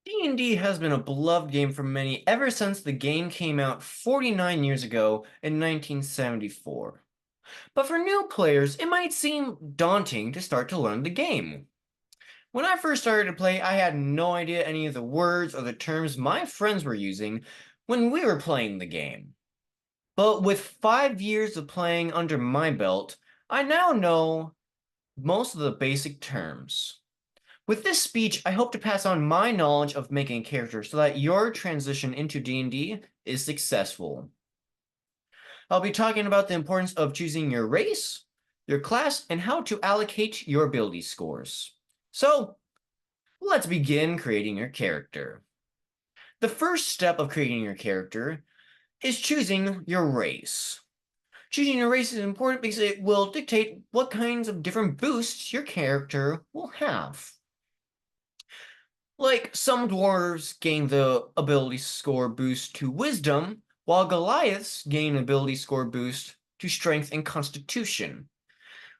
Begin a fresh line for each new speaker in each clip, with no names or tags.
D&D has been a beloved game for many ever since the game came out 49 years ago in 1974. But for new players, it might seem daunting to start to learn the game. When I first started to play, I had no idea any of the words or the terms my friends were using when we were playing the game. But with 5 years of playing under my belt, I now know most of the basic terms. With this speech, I hope to pass on my knowledge of making a character so that your transition into D&D is successful. I'll be talking about the importance of choosing your race, your class, and how to allocate your ability scores. So, let's begin creating your character. The first step of creating your character is choosing your race. Choosing your race is important because it will dictate what kinds of different boosts your character will have. Like, some dwarves gain the ability score boost to wisdom, while Goliaths gain ability score boost to strength and constitution.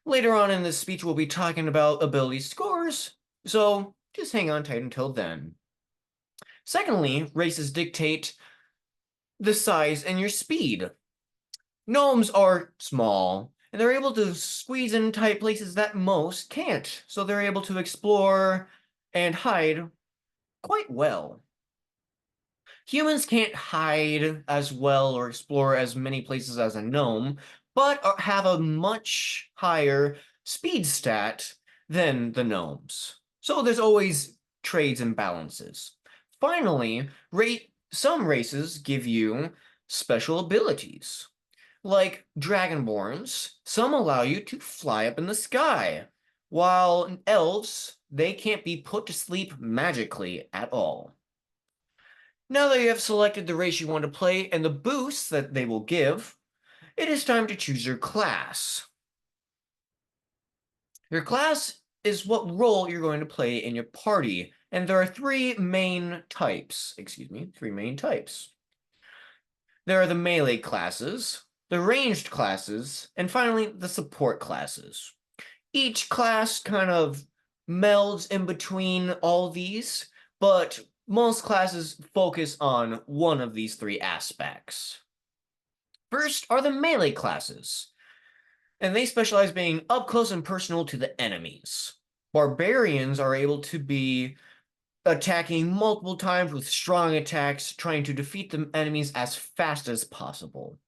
Later on in this speech, we'll be talking about ability scores, so just hang on tight until then. Secondly, races dictate the size and your speed. Gnomes are small, and they're able to squeeze in tight places that most can't, so they're able to explore and hide quite well. Humans can't hide as well or explore as many places as a gnome, but have a much higher speed stat than the gnomes. So there's always trades and balances. Finally, some races give you special abilities. Like Dragonborns, some allow you to fly up in the sky, while elves, they can't be put to sleep magically at all. Now that you have selected the race you want to play and the boosts that they will give, it is time to choose your class. Your class is what role you're going to play in your party, and there are three main types. There are the melee classes, the ranged classes, and finally the support classes. Each class kind of melds in between all these, but most classes focus on one of these three aspects. First are the melee classes, and they specialize being up close and personal to the enemies. Barbarians are able to be attacking multiple times with strong attacks, trying to defeat the enemies as fast as possible.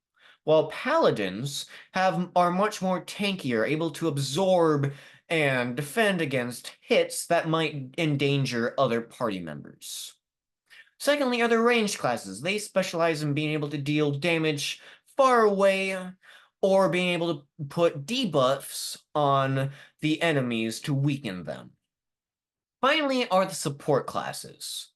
While paladins are much more tankier, able to absorb and defend against hits that might endanger other party members. Secondly are the ranged classes. They specialize in being able to deal damage far away or being able to put debuffs on the enemies to weaken them. Finally are the support classes.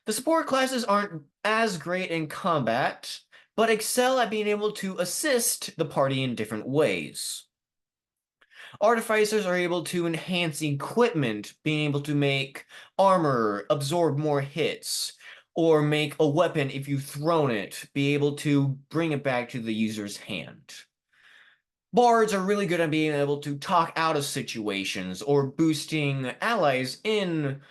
The support classes aren't as great in combat, but excel at being able to assist the party in different ways. Artificers are able to enhance equipment, being able to make armor absorb more hits, or make a weapon if you've thrown it, be able to bring it back to the user's hand. Bards are really good at being able to talk out of situations or boosting allies in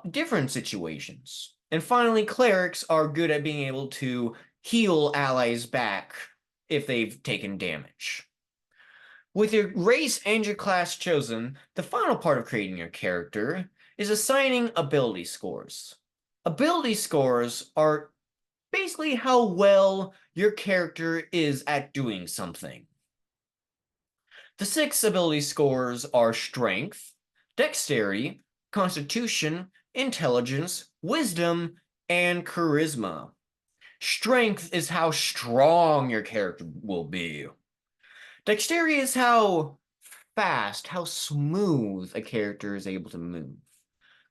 different situations. And finally, clerics are good at being able to heal allies back if they've taken damage. With your race and your class chosen, the final part of creating your character is assigning ability scores. Ability scores are basically how well your character is at doing something. The 6 ability scores are Strength, Dexterity, Constitution, Intelligence, Wisdom, and Charisma. Strength is how strong your character will be. Dexterity is how fast, how smooth a character is able to move.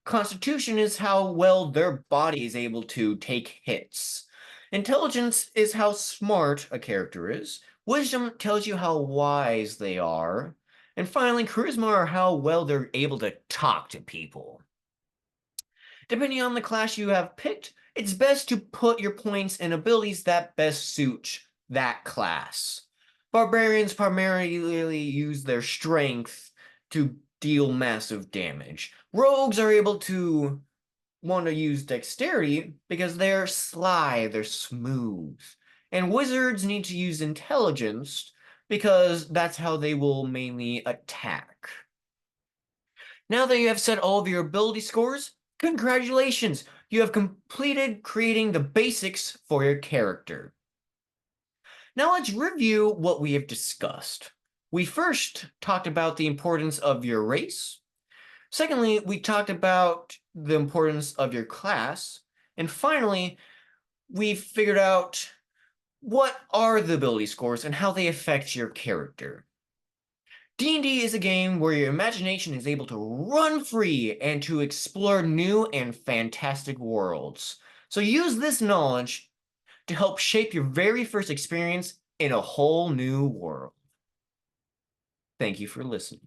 Constitution is how well their body is able to take hits. Intelligence is how smart a character is. Wisdom tells you how wise they are. And finally, charisma are how well they're able to talk to people. Depending on the class you have picked, it's best to put your points in abilities that best suit that class. Barbarians primarily use their strength to deal massive damage. Rogues are able to want to use dexterity because they're sly, they're smooth. And wizards need to use intelligence because that's how they will mainly attack. Now that you have set all of your ability scores, congratulations! You have completed creating the basics for your character. Now let's review what we have discussed. We first talked about the importance of your race. Secondly, we talked about the importance of your class. And finally, we figured out what are the ability scores and how they affect your character. D&D is a game where your imagination is able to run free and to explore new and fantastic worlds. So use this knowledge to help shape your very first experience in a whole new world. Thank you for listening.